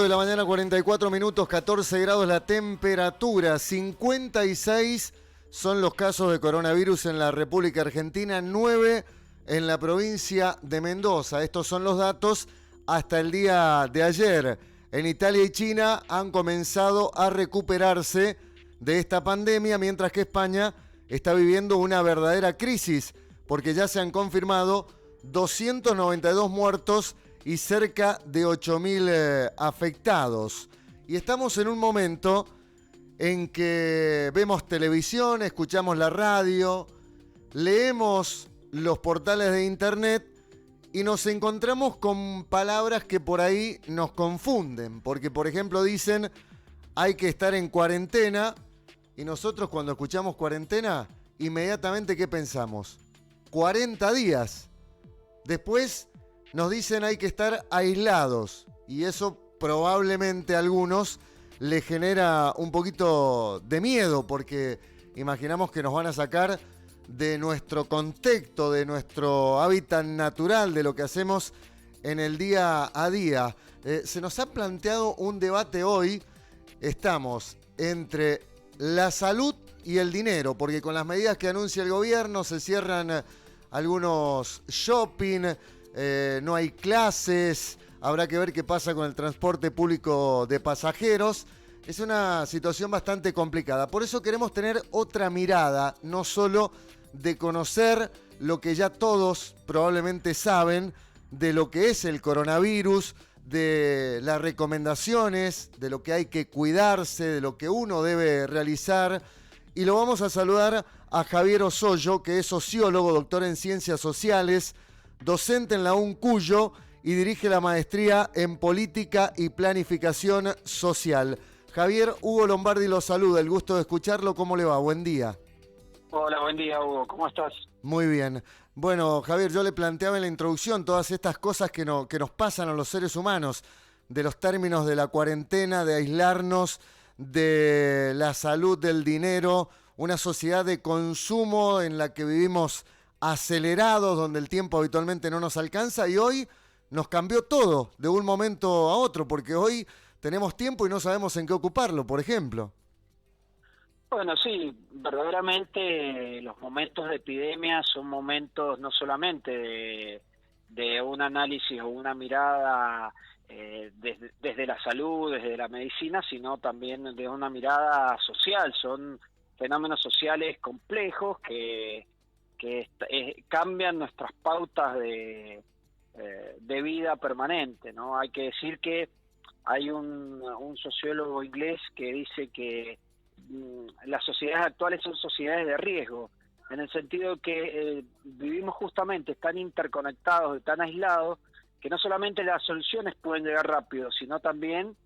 de la mañana, 44 minutos, 14 grados la temperatura, 56 son los casos de coronavirus en la República Argentina, 9 en la provincia de Mendoza. Estos son los datos hasta el día de ayer. En Italia y China han comenzado a recuperarse de esta pandemia, mientras que España está viviendo una verdadera crisis, porque ya se han confirmado 292 muertos y cerca de 8.000 afectados. Y estamos en un momento en que vemos televisión, escuchamos la radio, leemos los portales de internet y nos encontramos con palabras que por ahí nos confunden. Porque, por ejemplo, dicen hay que estar en cuarentena y nosotros cuando escuchamos cuarentena, inmediatamente ¿qué pensamos? 40 días. Después nos dicen hay que estar aislados y eso probablemente a algunos les genera un poquito de miedo porque imaginamos que nos van a sacar de nuestro contexto, de nuestro hábitat natural, de lo que hacemos en el día a día. Se nos ha planteado un debate hoy, estamos entre la salud y el dinero, porque con las medidas que anuncia el gobierno se cierran algunos shopping, no hay clases, habrá que ver qué pasa con el transporte público de pasajeros. Es una situación bastante complicada. Por eso queremos tener otra mirada, no solo de conocer lo que ya todos probablemente saben de lo que es el coronavirus, de las recomendaciones, de lo que hay que cuidarse, de lo que uno debe realizar. Y lo vamos a saludar a Javier Osoyo, que es sociólogo, doctor en ciencias sociales, docente en la UNCUYO y dirige la maestría en política y planificación social. Javier, Hugo Lombardi lo saluda, el gusto de escucharlo. ¿Cómo le va? Buen día. Hola, buen día, Hugo. ¿Cómo estás? Muy bien. Bueno, Javier, yo le planteaba en la introducción todas estas cosas que nos pasan a los seres humanos, de los términos de la cuarentena, de aislarnos, de la salud, del dinero, una sociedad de consumo en la que vivimos acelerados, donde el tiempo habitualmente no nos alcanza, y hoy nos cambió todo de un momento a otro, porque hoy tenemos tiempo y no sabemos en qué ocuparlo, por ejemplo. Bueno, sí, verdaderamente los momentos de epidemia son momentos no solamente de un análisis o una mirada desde la salud, desde la medicina, sino también de una mirada social. Son fenómenos sociales complejos que cambian nuestras pautas de vida permanente, ¿no? Hay que decir que hay un sociólogo inglés que dice que las sociedades actuales son sociedades de riesgo, en el sentido que vivimos justamente tan interconectados y tan aislados que no solamente las soluciones pueden llegar rápido, sino también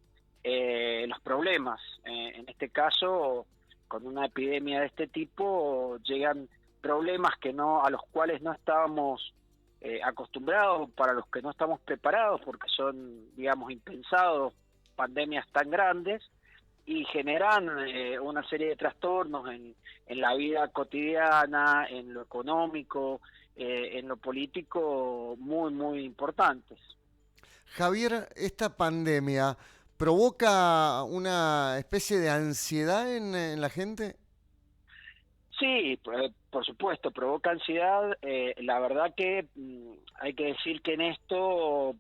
los problemas. En este caso, con una epidemia de este tipo, llegan problemas a los cuales no estábamos acostumbrados, para los que no estamos preparados, porque son, digamos, impensados, pandemias tan grandes, y generan una serie de trastornos en la vida cotidiana, en lo económico, en lo político, muy, muy importantes. Javier, esta pandemia provoca una especie de ansiedad en la gente. Sí, por supuesto, provoca ansiedad. La verdad que hay que decir que en esto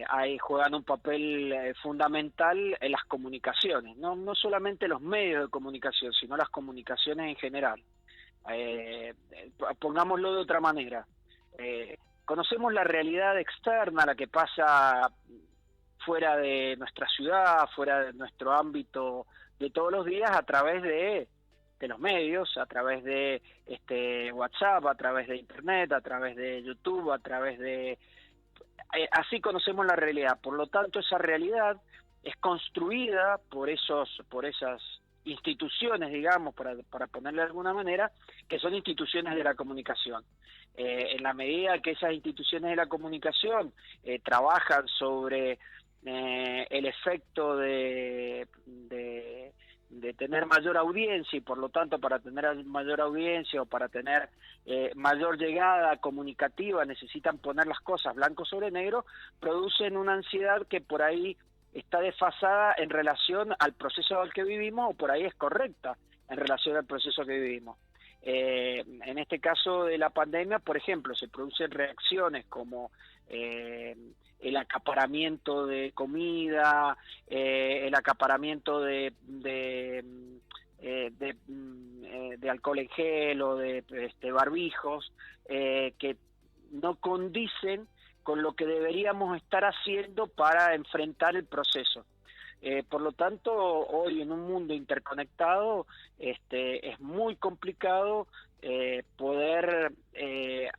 ahí juegan un papel fundamental en las comunicaciones, no solamente los medios de comunicación, sino las comunicaciones en general. Pongámoslo de otra manera. Conocemos la realidad externa, la que pasa fuera de nuestra ciudad, fuera de nuestro ámbito de todos los días, a través de los medios, a través de WhatsApp, a través de Internet, a través de YouTube, a través de... así conocemos la realidad. Por lo tanto, esa realidad es construida por esas instituciones, digamos, para ponerle de alguna manera, que son instituciones de la comunicación. En la medida que esas instituciones de la comunicación trabajan sobre el efecto de tener mayor audiencia, y por lo tanto para tener mayor audiencia o para tener mayor llegada comunicativa necesitan poner las cosas blanco sobre negro, producen una ansiedad que por ahí está desfasada en relación al proceso al que vivimos, o por ahí es correcta en relación al proceso que vivimos. En este caso de la pandemia, por ejemplo, se producen reacciones como el acaparamiento de comida, el acaparamiento de alcohol en gel o de barbijos, que no condicen con lo que deberíamos estar haciendo para enfrentar el proceso. Por lo tanto, hoy en un mundo interconectado es muy complicado poder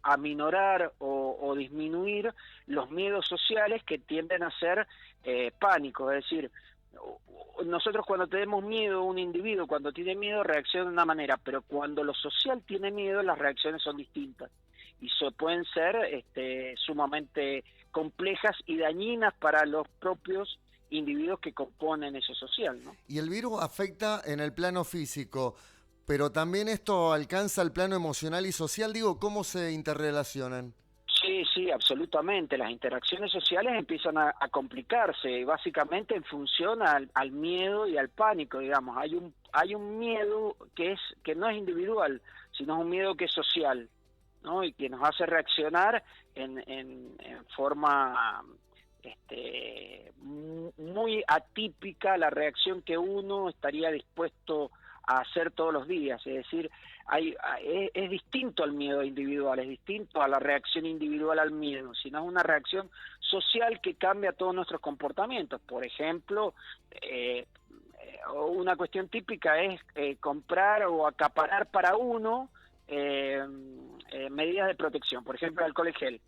aminorar o disminuir los miedos sociales que tienden a ser pánico. Es decir, nosotros cuando tenemos miedo, un individuo cuando tiene miedo reacciona de una manera, pero cuando lo social tiene miedo, las reacciones son distintas y pueden ser sumamente complejas y dañinas para los propios individuos que componen eso social, ¿no? Y el virus afecta en el plano físico, pero también esto alcanza el plano emocional y social. Digo, ¿cómo se interrelacionan? Sí, absolutamente. Las interacciones sociales empiezan a complicarse, básicamente en función al miedo y al pánico, digamos. Hay un miedo que no es individual, sino es un miedo que es social, ¿no? Y que nos hace reaccionar en forma muy atípica a la reacción que uno estaría dispuesto a hacer todos los días. Es decir, es distinto al miedo individual, es distinto a la reacción individual al miedo, sino es una reacción social que cambia todos nuestros comportamientos. Por ejemplo, una cuestión típica es comprar o acaparar para uno medidas de protección, por ejemplo, alcohol en gel.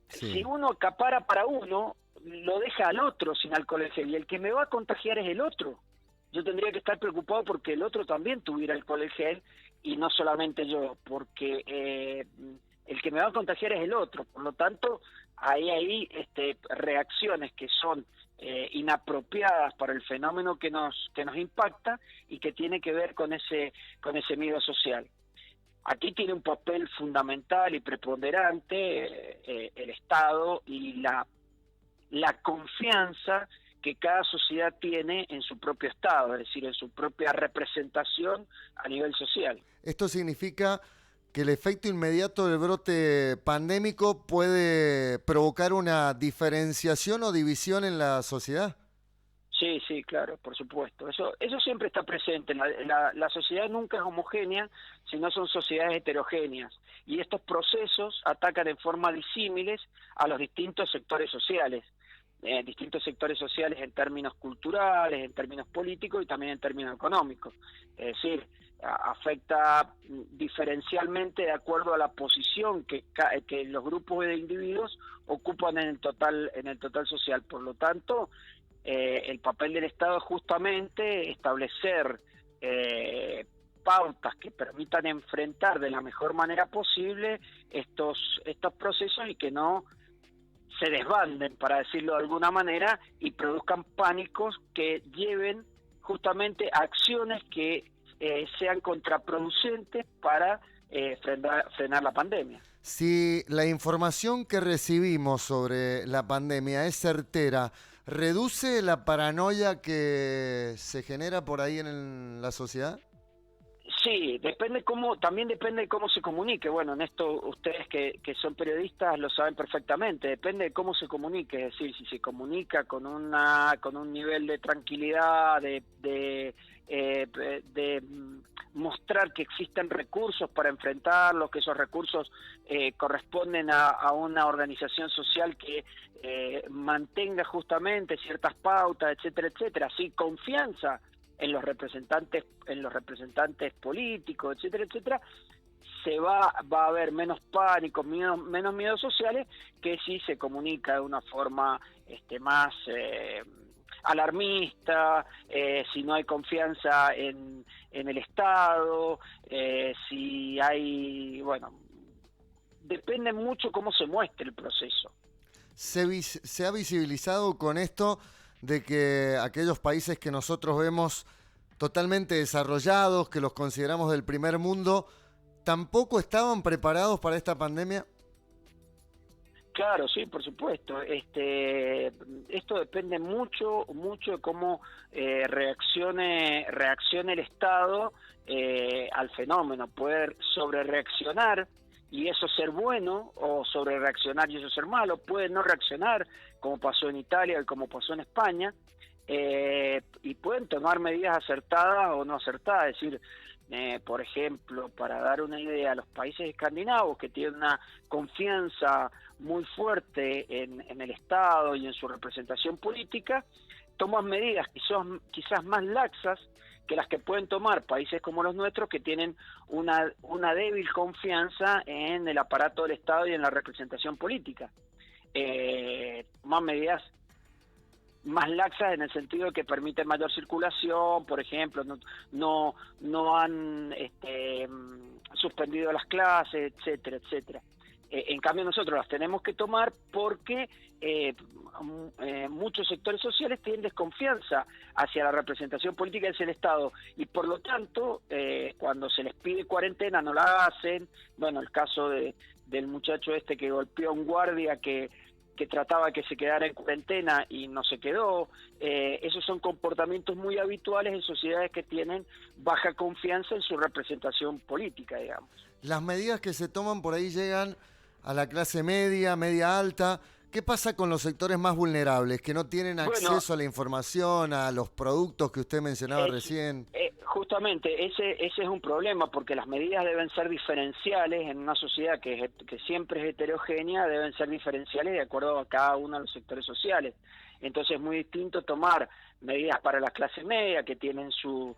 Sí. Si uno acapara para uno, lo deja al otro sin alcohol en gel, y el que me va a contagiar es el otro. Yo tendría que estar preocupado porque el otro también tuviera alcohol en gel, y no solamente yo, porque el que me va a contagiar es el otro. Por lo tanto, hay reacciones que son inapropiadas para el fenómeno que nos impacta y que tiene que ver con ese miedo social. Aquí tiene un papel fundamental y preponderante el Estado y la confianza que cada sociedad tiene en su propio Estado, es decir, en su propia representación a nivel social. Esto significa que el efecto inmediato del brote pandémico puede provocar una diferenciación o división en la sociedad. Sí, claro, por supuesto. Eso siempre está presente. La sociedad nunca es homogénea, sino son sociedades heterogéneas. Y estos procesos atacan en forma disímiles a los distintos sectores sociales. Distintos sectores sociales en términos culturales, en términos políticos y también en términos económicos. Es decir, afecta diferencialmente de acuerdo a la posición que los grupos de individuos ocupan en el total social. Por lo tanto, el papel del Estado es justamente establecer pautas que permitan enfrentar de la mejor manera posible estos procesos y que no se desbanden, para decirlo de alguna manera, y produzcan pánicos que lleven justamente a acciones que sean contraproducentes para frenar la pandemia. Si la información que recibimos sobre la pandemia es certera, ¿reduce la paranoia que se genera por ahí en la sociedad? Sí, también depende de cómo se comunique. Bueno, en esto ustedes que son periodistas lo saben perfectamente. Depende de cómo se comunique, es decir, si se comunica con un nivel de tranquilidad, de mostrar que existen recursos para enfrentarlos, que esos recursos corresponden a una organización social que mantenga justamente ciertas pautas, etcétera, etcétera. Sí, confianza en los representantes políticos, etcétera, etcétera, va a haber menos pánico, menos miedos sociales, que si se comunica de una forma más alarmista, si no hay confianza en el Estado, si hay, depende mucho cómo se muestre el proceso. Se ha visibilizado con esto de que aquellos países que nosotros vemos totalmente desarrollados, que los consideramos del primer mundo, ¿tampoco estaban preparados para esta pandemia? Claro, sí, por supuesto. Esto depende mucho de cómo reaccione el Estado al fenómeno. Poder sobre reaccionar y eso ser bueno, o sobre reaccionar y eso ser malo. Puede no reaccionar, como pasó en Italia y como pasó en España, y pueden tomar medidas acertadas o no acertadas. Es decir, por ejemplo, para dar una idea, los países escandinavos, que tienen una confianza muy fuerte en el Estado y en su representación política, toman medidas quizás más laxas que las que pueden tomar países como los nuestros, que tienen una débil confianza en el aparato del Estado y en la representación política. Toman medidas más laxas en el sentido de que permiten mayor circulación, por ejemplo, no han suspendido las clases, etcétera, etcétera. En cambio nosotros las tenemos que tomar porque muchos sectores sociales tienen desconfianza hacia la representación política hacia el Estado, y por lo tanto cuando se les pide cuarentena no la hacen. Bueno, el caso del muchacho que golpeó a un guardia que trataba que se quedara en cuarentena y no se quedó. Esos son comportamientos muy habituales en sociedades que tienen baja confianza en su representación política, digamos. Las medidas que se toman por ahí llegan a la clase media, media alta. ¿Qué pasa con los sectores más vulnerables, que no tienen acceso a la información, a los productos que usted mencionaba recién? Justamente, ese es un problema, porque las medidas deben ser diferenciales en una sociedad que siempre es heterogénea. Deben ser diferenciales de acuerdo a cada uno de los sectores sociales. Entonces es muy distinto tomar medidas para la clase media, que tienen su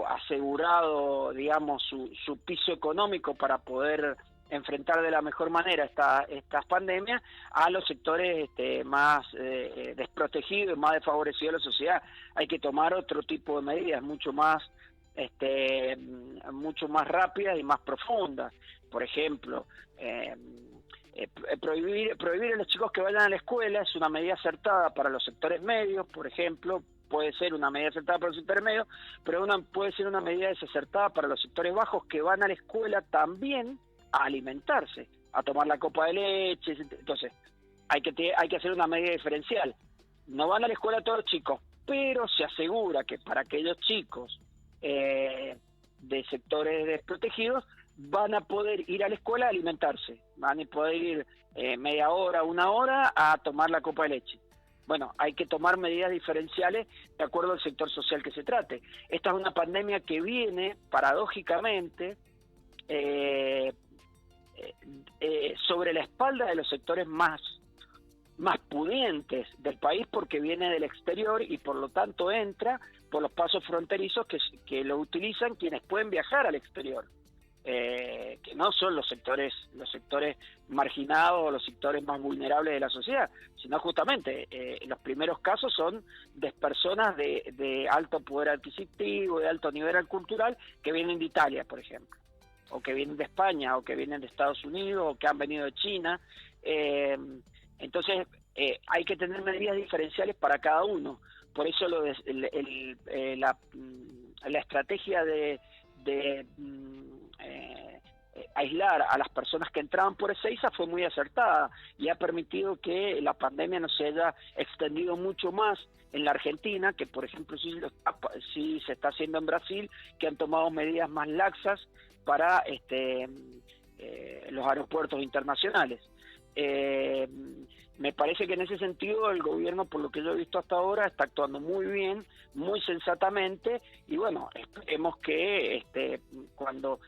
asegurado, digamos, su piso económico para poder enfrentar de la mejor manera estas pandemias, a los sectores más desprotegidos, más desfavorecidos de la sociedad. Hay que tomar otro tipo de medidas mucho más rápidas y más profundas. Por ejemplo, prohibir a los chicos que vayan a la escuela es una medida acertada para los sectores medios, por ejemplo. Puede ser una medida acertada para los sectores medios, pero puede ser una medida desacertada para los sectores bajos, que van a la escuela también a alimentarse, a tomar la copa de leche. Entonces hay que hacer una medida diferencial. No van a la escuela todos los chicos, pero se asegura que para aquellos chicos de sectores desprotegidos van a poder ir a la escuela a alimentarse, van a poder ir media hora, una hora a tomar la copa de leche. Bueno, hay que tomar medidas diferenciales de acuerdo al sector social que se trate. Esta es una pandemia que viene, paradójicamente, sobre la espalda de los sectores más pudientes del país, porque viene del exterior y por lo tanto entra por los pasos fronterizos que lo utilizan quienes pueden viajar al exterior, que no son los sectores marginados o los sectores más vulnerables de la sociedad, sino justamente los primeros casos son de personas de alto poder adquisitivo, de alto nivel cultural, que vienen de Italia, por ejemplo, o que vienen de España, o que vienen de Estados Unidos, o que han venido de China. Entonces hay que tener medidas diferenciales para cada uno. Por eso la estrategia de aislar a las personas que entraban por Ezeiza fue muy acertada, y ha permitido que la pandemia no se haya extendido mucho más en la Argentina, que por ejemplo sí se está haciendo en Brasil, que han tomado medidas más laxas para los aeropuertos internacionales. Me parece que en ese sentido el gobierno, por lo que yo he visto hasta ahora, está actuando muy bien, muy sensatamente, y bueno, esperemos que cuando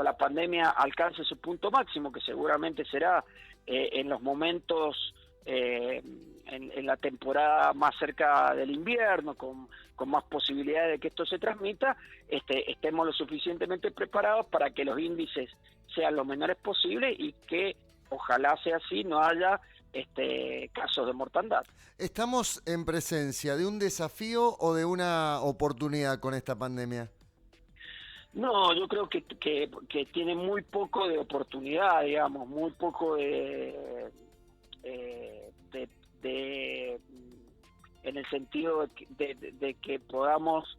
la pandemia alcance su punto máximo, que seguramente será en los momentos, en la temporada más cerca del invierno, con más posibilidades de que esto se transmita, estemos lo suficientemente preparados para que los índices sean lo menores posibles, y que ojalá sea así, no haya casos de mortandad. ¿Estamos en presencia de un desafío o de una oportunidad con esta pandemia? No, yo creo que tiene muy poco de oportunidad, digamos, muy poco en el sentido de que podamos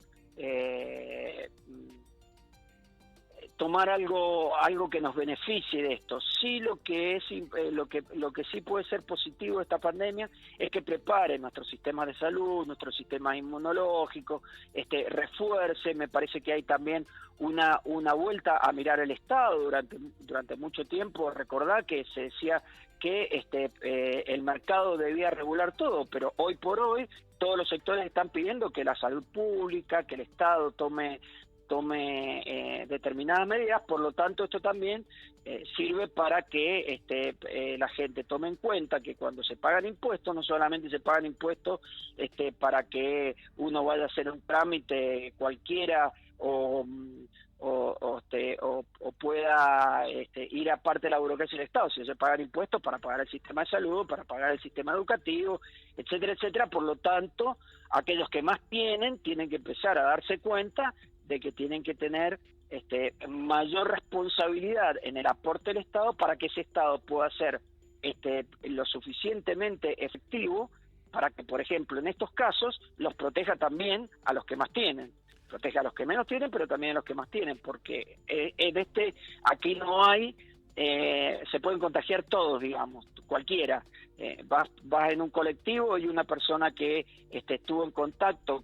tomar algo que nos beneficie de esto. Sí, lo que sí puede ser positivo de esta pandemia es que prepare nuestros sistemas de salud, nuestros sistemas inmunológicos, refuerce. Me parece que hay también una vuelta a mirar el Estado. Durante mucho tiempo, recordar que se decía que el mercado debía regular todo, pero hoy por hoy todos los sectores están pidiendo que la salud pública, que el Estado tome determinadas medidas. Por lo tanto, esto también sirve para que la gente tome en cuenta que cuando se pagan impuestos, no solamente se pagan impuestos para que uno vaya a hacer un trámite cualquiera o pueda ir aparte de la burocracia del Estado, sino se pagan impuestos para pagar el sistema de salud, para pagar el sistema educativo, etcétera, etcétera. Por lo tanto, aquellos que más tienen que empezar a darse cuenta de que tienen que tener mayor responsabilidad en el aporte del Estado para que ese Estado pueda ser lo suficientemente efectivo para que, por ejemplo, en estos casos los proteja también a los que más tienen. Protege a los que menos tienen, pero también a los que más tienen, porque aquí no hay, se pueden contagiar todos, digamos, cualquiera. Vas en un colectivo y una persona que estuvo en contacto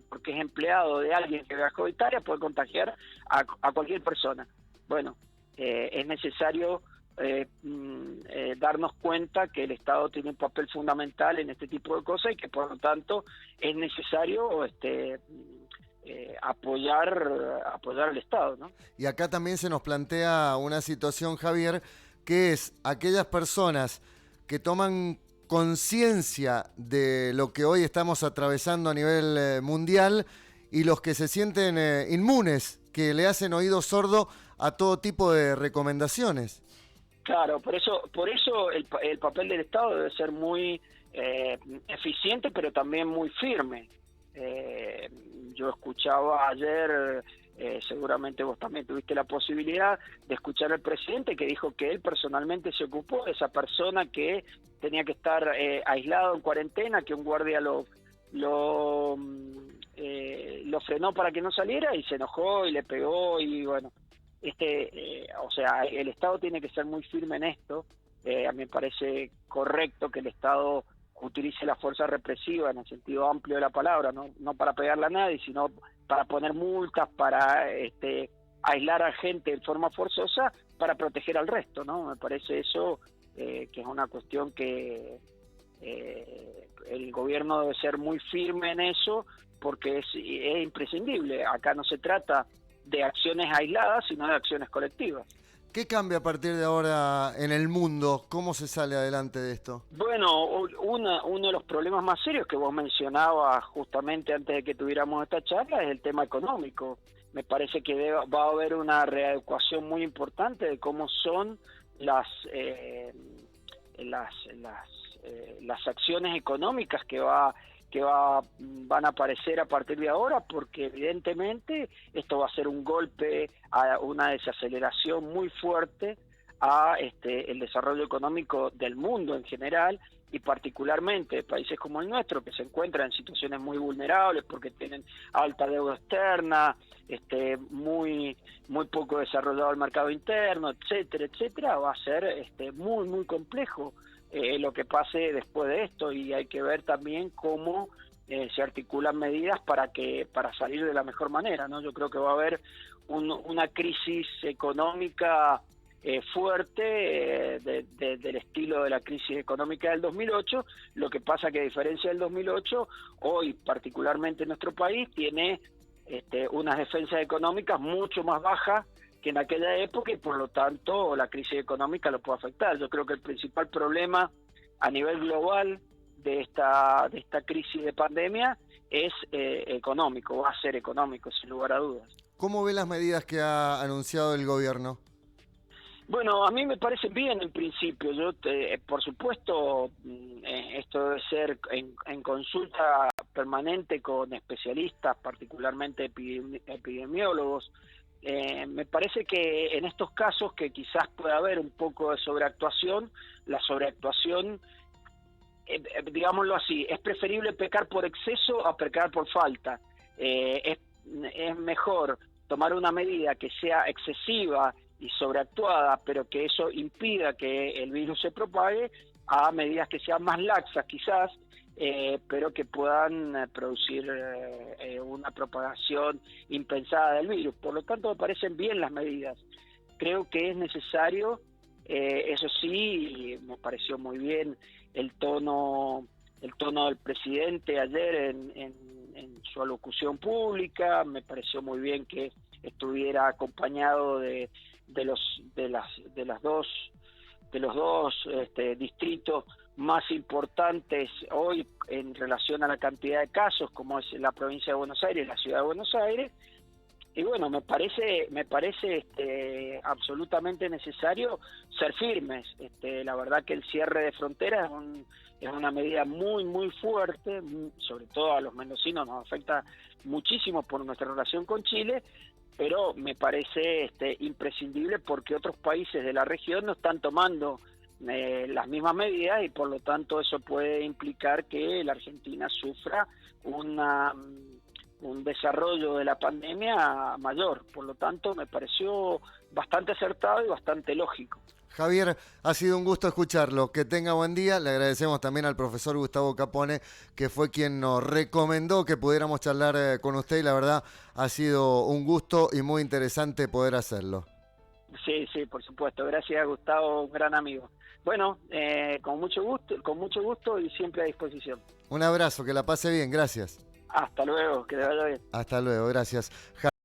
porque es empleado de alguien que viajó a Italia, puede contagiar a cualquier persona. Bueno, es necesario darnos cuenta que el Estado tiene un papel fundamental en este tipo de cosas y que por lo tanto es necesario apoyar al Estado, ¿no? Y acá también se nos plantea una situación, Javier, que es aquellas personas que toman conciencia de lo que hoy estamos atravesando a nivel mundial y los que se sienten inmunes, que le hacen oído sordo a todo tipo de recomendaciones. Claro, por eso el papel del Estado debe ser muy eficiente, pero también muy firme. Yo escuchaba ayer, seguramente vos también tuviste la posibilidad de escuchar al presidente que dijo que él personalmente se ocupó de esa persona que tenía que estar aislado en cuarentena, que un guardia lo frenó para que no saliera y se enojó y le pegó y bueno, o sea, el Estado tiene que ser muy firme en esto. A mí me parece correcto que el Estado utilice la fuerza represiva en el sentido amplio de la palabra, no para pegarle a nadie, sino para poner multas, para aislar a gente de forma forzosa para proteger al resto, ¿no? Me parece eso que es una cuestión que el gobierno debe ser muy firme en eso, porque es imprescindible. Acá no se trata de acciones aisladas, sino de acciones colectivas. ¿Qué cambia a partir de ahora en el mundo? ¿Cómo se sale adelante de esto? Bueno, uno de los problemas más serios que vos mencionabas justamente antes de que tuviéramos esta charla es el tema económico. Me parece que va a haber una readecuación muy importante de cómo son las acciones económicas que van a aparecer a partir de ahora, porque evidentemente esto va a ser un golpe a una desaceleración muy fuerte a el desarrollo económico del mundo en general y particularmente de países como el nuestro, que se encuentran en situaciones muy vulnerables porque tienen alta deuda externa, muy poco desarrollado el mercado interno, etcétera, etcétera. Va a ser muy, muy complejo lo que pase después de esto, y hay que ver también cómo se articulan medidas para salir de la mejor manera, ¿no? Yo creo que va a haber una crisis económica fuerte del estilo de la crisis económica del 2008. Lo que pasa que a diferencia del 2008, hoy particularmente nuestro país tiene unas defensas económicas mucho más bajas que en aquella época, y por lo tanto la crisis económica lo puede afectar. Yo creo que el principal problema a nivel global de esta crisis de pandemia es económico, va a ser económico sin lugar a dudas. ¿Cómo ve las medidas que ha anunciado el gobierno? Bueno, a mí me parece bien en principio. Yo, por supuesto, esto debe ser en consulta permanente con especialistas, particularmente epidemiólogos. Me parece que en estos casos que quizás pueda haber un poco de sobreactuación, la sobreactuación, digámoslo así, es preferible pecar por exceso a pecar por falta. Es mejor tomar una medida que sea excesiva y sobreactuada, pero que eso impida que el virus se propague, a medidas que sean más laxas quizás, pero que puedan producir una propagación impensada del virus. Por lo tanto, me parecen bien las medidas. Creo que es necesario, eso sí, me pareció muy bien el tono del presidente ayer en su alocución pública. Me pareció muy bien que estuviera acompañado de los dos distritos más importantes hoy en relación a la cantidad de casos, como es la provincia de Buenos Aires y la ciudad de Buenos Aires. Y bueno, me parece absolutamente necesario ser firmes. La verdad que el cierre de fronteras es una medida muy, muy fuerte, sobre todo a los mendocinos nos afecta muchísimo por nuestra relación con Chile, pero me parece imprescindible porque otros países de la región no están tomando las mismas medidas y por lo tanto eso puede implicar que la Argentina sufra un desarrollo de la pandemia mayor. Por lo tanto, me pareció bastante acertado y bastante lógico. Javier, ha sido un gusto escucharlo. Que tenga buen día. Le agradecemos también al profesor Gustavo Capone, que fue quien nos recomendó que pudiéramos charlar con usted y la verdad ha sido un gusto y muy interesante poder hacerlo. Sí, por supuesto. Gracias, Gustavo, un gran amigo. Bueno, con mucho gusto y siempre a disposición. Un abrazo, que la pase bien. Gracias. Hasta luego, que te vaya bien. Hasta luego, gracias.